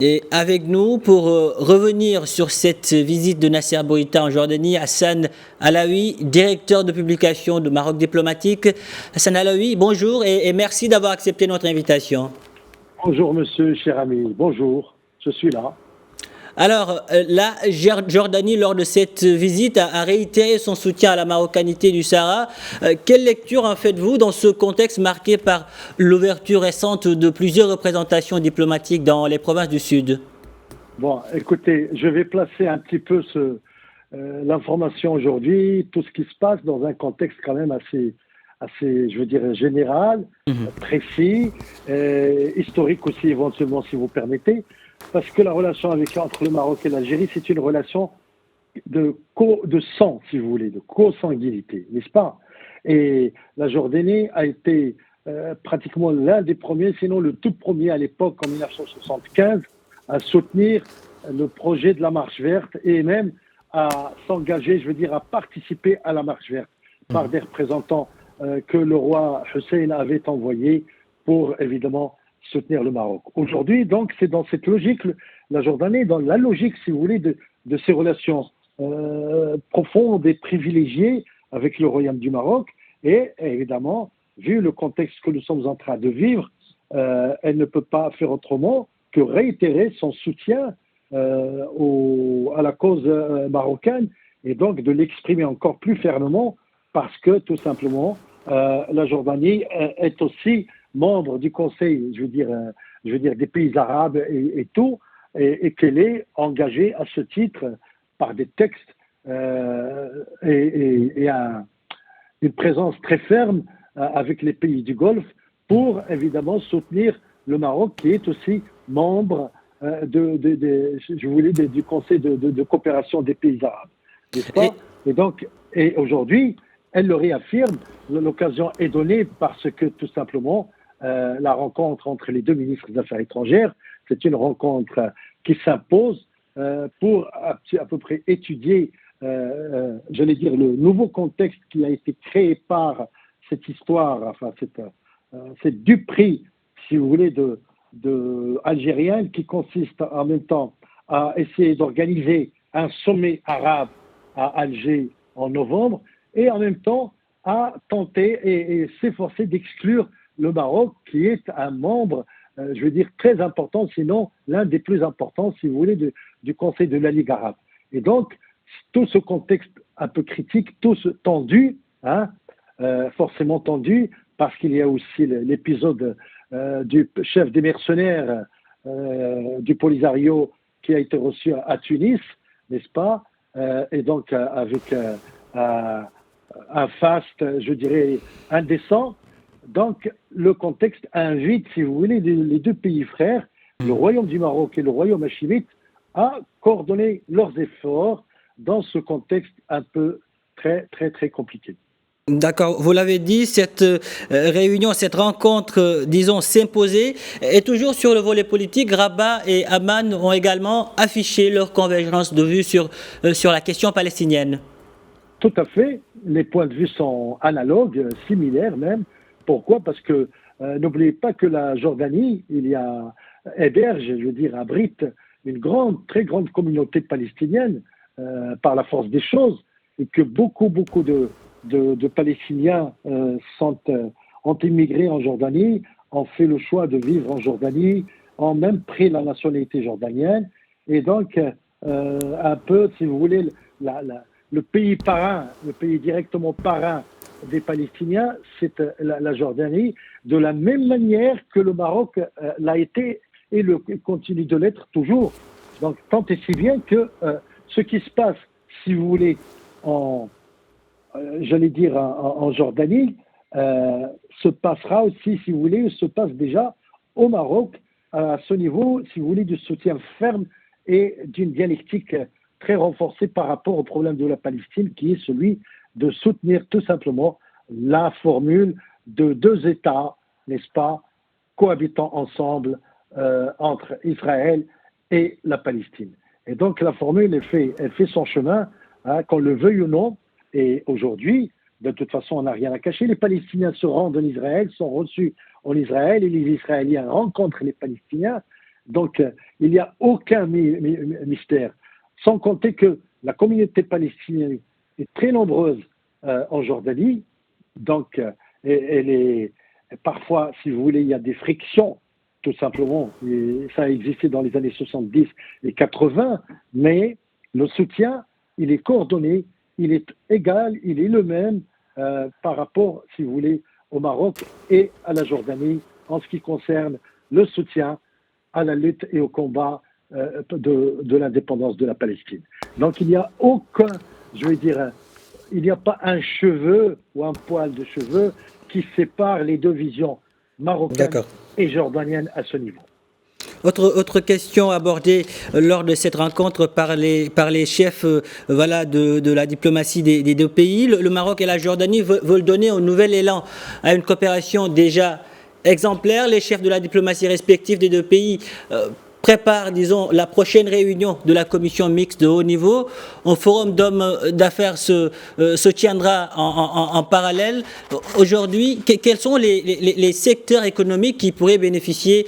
Et avec nous, pour revenir sur cette visite de Nasser Bourita en Jordanie, Hassan Alaoui, directeur de publication de Maroc Diplomatique. Hassan Alaoui, bonjour et merci d'avoir accepté notre invitation. Bonjour monsieur, cher ami, bonjour, je suis là. Alors, la Jordanie, lors de cette visite, a réitéré son soutien à la marocanité du Sahara. Quelle lecture en faites-vous dans ce contexte marqué par l'ouverture récente de plusieurs représentations diplomatiques dans les provinces du Sud? Bon, écoutez, je vais placer un petit peu l'information aujourd'hui, tout ce qui se passe dans un contexte quand même assez, je veux dire, général, précis, historique aussi éventuellement si vous permettez, parce que la relation entre le Maroc et l'Algérie, c'est une relation de sang, si vous voulez, de consanguinité, n'est-ce pas? Et la Jordanie a été pratiquement l'un des premiers, sinon le tout premier à l'époque, en 1975, à soutenir le projet de la Marche verte et même à s'engager, je veux dire, à participer à la Marche verte par des représentants que le roi Hussein avait envoyés pour, évidemment, soutenir le Maroc. Aujourd'hui, donc, c'est dans cette logique, la Jordanie, dans la logique, si vous voulez, de ces relations profonde et privilégiée avec le Royaume du Maroc. Et évidemment, vu le contexte que nous sommes en train de vivre, elle ne peut pas faire autrement que réitérer son soutien à la cause marocaine et donc de l'exprimer encore plus fermement parce que tout simplement, la Jordanie est aussi membre du Conseil, je veux dire des pays arabes et tout, et qu'elle est engagée à ce titre par des textes et une présence très ferme avec les pays du Golfe pour évidemment soutenir le Maroc qui est aussi membre du Conseil de coopération des pays arabes, n'est-ce Et, pas? Et donc, et aujourd'hui, elle le réaffirme, l'occasion est donnée parce que tout simplement, la rencontre entre les deux ministres des Affaires étrangères, c'est une rencontre qui s'impose pour à peu près étudier, j'allais dire, le nouveau contexte qui a été créé par cette histoire, enfin cette duperie, si vous voulez, algérienne qui consiste en même temps à essayer d'organiser un sommet arabe à Alger en novembre et en même temps à tenter et s'efforcer d'exclure le Maroc qui est un membre je veux dire, très important, sinon l'un des plus importants, si vous voulez, du Conseil de la Ligue arabe. Et donc, tout ce contexte un peu critique, tout ce tendu, hein, forcément tendu, parce qu'il y a aussi l'épisode du chef des mercenaires du Polisario qui a été reçu à Tunis, n'est-ce pas? Et donc, avec un faste, je dirais, indécent. Donc, le contexte invite, si vous voulez, les deux pays frères, le Royaume du Maroc et le Royaume hachimite, à coordonner leurs efforts dans ce contexte un peu très, très, très compliqué. d'accord, vous l'avez dit, cette réunion, cette rencontre, disons, s'imposer, est toujours sur le volet politique. Rabat et Amman ont également affiché leur convergence de vue sur la question palestinienne. Tout à fait. Les points de vue sont analogues, similaires même. Pourquoi? Parce que n'oubliez pas que la Jordanie, héberge, je veux dire, abrite une grande, très grande communauté palestinienne par la force des choses et que beaucoup de Palestiniens ont immigré en Jordanie, ont fait le choix de vivre en Jordanie, ont même pris la nationalité jordanienne. Et donc, un peu, si vous voulez, le pays parrain, le pays directement parrain des Palestiniens, c'est la Jordanie, de la même manière que le Maroc l'a été et continue de l'être toujours. Donc, tant et si bien que ce qui se passe, si vous voulez, j'allais dire en Jordanie, se passera aussi, si vous voulez, se passe déjà au Maroc, à ce niveau, si vous voulez, du soutien ferme et d'une dialectique très renforcée par rapport au problème de la Palestine, qui est celui de soutenir tout simplement la formule de deux États, n'est-ce pas, cohabitant ensemble entre Israël et la Palestine. Et donc la formule, elle fait son chemin, hein, qu'on le veuille ou non, et aujourd'hui, de toute façon, on n'a rien à cacher. Les Palestiniens se rendent en Israël, sont reçus en Israël, et les Israéliens rencontrent les Palestiniens. Donc, il n'y a aucun mystère. Sans compter que la communauté palestinienne est très nombreuse en Jordanie. Donc, elle est parfois, si vous voulez, il y a des frictions, tout simplement. Et ça a existé dans les années 70 et 80, mais le soutien, il est coordonné, il est égal, il est le même par rapport, si vous voulez, au Maroc et à la Jordanie en ce qui concerne le soutien à la lutte et au combat de l'indépendance de la Palestine. Donc il n'y a aucun, je veux dire, il n'y a pas un cheveu ou un poil de cheveux qui sépare les deux visions marocaines et jordaniennes à ce niveau. Autre question abordée lors de cette rencontre par les chefs voilà, de la diplomatie des deux pays. Le Maroc et la Jordanie veulent donner un nouvel élan à une coopération déjà exemplaire. Les chefs de la diplomatie respective des deux pays préparent, disons, la prochaine réunion de la commission mixte de haut niveau. Un forum d'hommes d'affaires se tiendra en parallèle. Aujourd'hui, quels sont les secteurs économiques qui pourraient bénéficier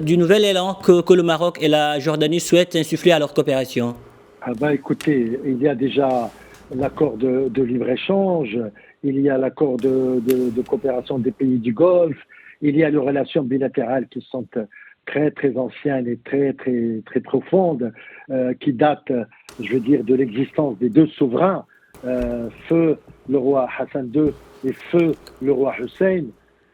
du nouvel élan que le Maroc et la Jordanie souhaitent insuffler à leur coopération? Écoutez, il y a déjà l'accord de libre-échange, il y a l'accord de coopération des pays du Golfe, il y a les relations bilatérales qui sont très très anciennes et très très très profondes, qui datent, je veux dire, de l'existence des deux souverains, feu le roi Hassan II et feu le roi Hussein.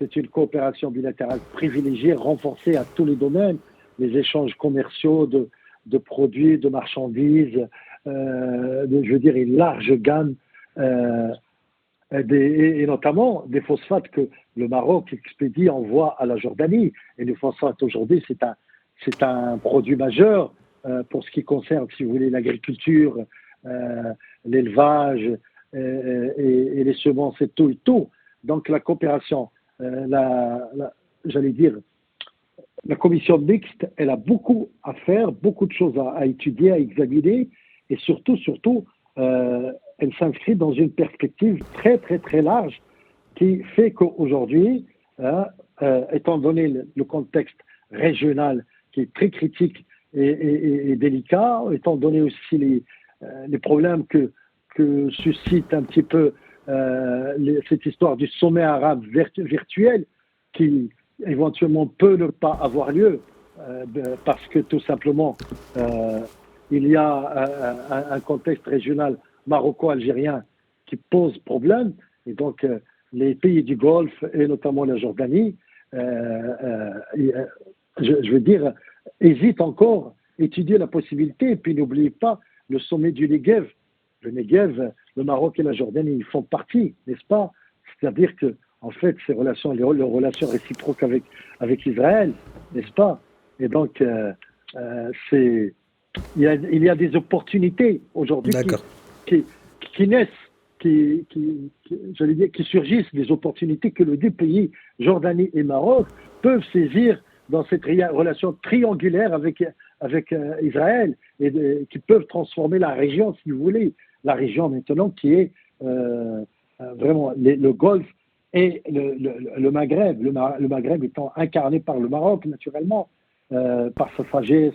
C'est une coopération bilatérale privilégiée, renforcée à tous les domaines, les échanges commerciaux de produits, de marchandises, je veux dire une large gamme, et notamment des phosphates que le Maroc expédie, envoie à la Jordanie. Et les phosphates aujourd'hui, c'est un produit majeur pour ce qui concerne, si vous voulez, l'agriculture, l'élevage et les semences et tout et tout. Donc la coopération, j'allais dire, la commission mixte, elle a beaucoup à faire, beaucoup de choses à étudier, à examiner, et surtout, elle s'inscrit dans une perspective très, très, très large qui fait qu'aujourd'hui, étant donné le contexte régional qui est très critique et délicat, étant donné aussi les problèmes que suscite un petit peu cette histoire du sommet arabe virtuel qui éventuellement peut ne pas avoir lieu parce que tout simplement il y a un contexte régional maroco-algérien qui pose problème et donc les pays du Golfe et notamment la Jordanie je veux dire hésitent encore à étudier la possibilité et puis n'oubliez pas le sommet du Negev. Le Negev, le Maroc et la Jordanie ils font partie, n'est-ce pas? C'est-à-dire que en fait, ces relations, les relations réciproques avec Israël, n'est-ce pas? Et donc, il y a des opportunités aujourd'hui qui naissent, j'allais dire, qui surgissent, des opportunités que les deux pays, Jordanie et Maroc, peuvent saisir dans cette relation triangulaire avec Israël et qui peuvent transformer la région, si vous voulez, la région maintenant qui est vraiment le Golfe et le Maghreb, le Maghreb étant incarné par le Maroc, naturellement, par sa sagesse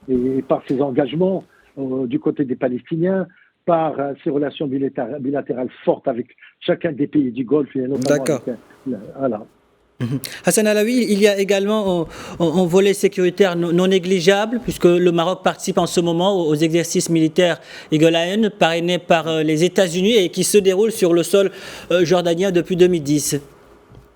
et par ses engagements du côté des Palestiniens, par ses relations bilatérales fortes avec chacun des pays du Golfe, et notamment voilà. Hassan Alaoui, il y a également un volet sécuritaire non négligeable, puisque le Maroc participe en ce moment aux exercices militaires Eagle Lion, parrainés par les États-Unis et qui se déroulent sur le sol jordanien depuis 2010.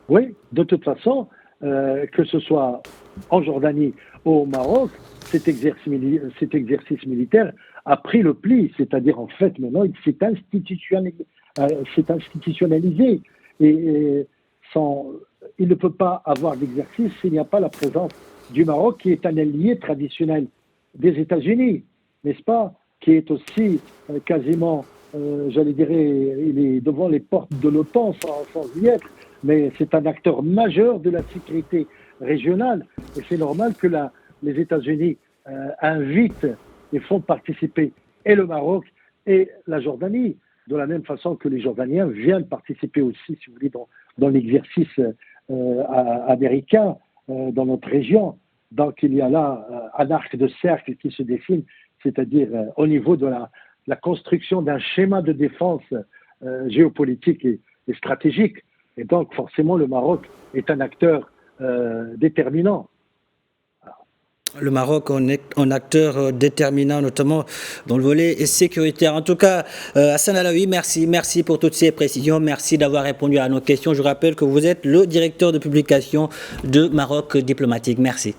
Oui, de toute façon, que ce soit en Jordanie ou au Maroc, cet exercice militaire a pris le pli, c'est-à-dire en fait maintenant il s'est institutionnalisé et il ne peut pas avoir d'exercice s'il n'y a pas la présence du Maroc, qui est un allié traditionnel des États-Unis, n'est-ce pas? Qui est aussi quasiment, j'allais dire, il est devant les portes de l'OTAN sans y être, mais c'est un acteur majeur de la sécurité régionale. Et c'est normal que les États-Unis invitent et font participer et le Maroc et la Jordanie, de la même façon que les Jordaniens viennent participer aussi, si vous voulez, dans l'exercice américain dans notre région. Donc il y a là un arc de cercle qui se dessine, c'est-à-dire au niveau de la construction d'un schéma de défense géopolitique et stratégique. Et donc forcément le Maroc est un acteur déterminant. Le Maroc en acteur déterminant, notamment dans le volet sécuritaire. En tout cas, Hassan Alaoui, merci pour toutes ces précisions. Merci d'avoir répondu à nos questions. Je rappelle que vous êtes le directeur de publication de Maroc Diplomatique. Merci.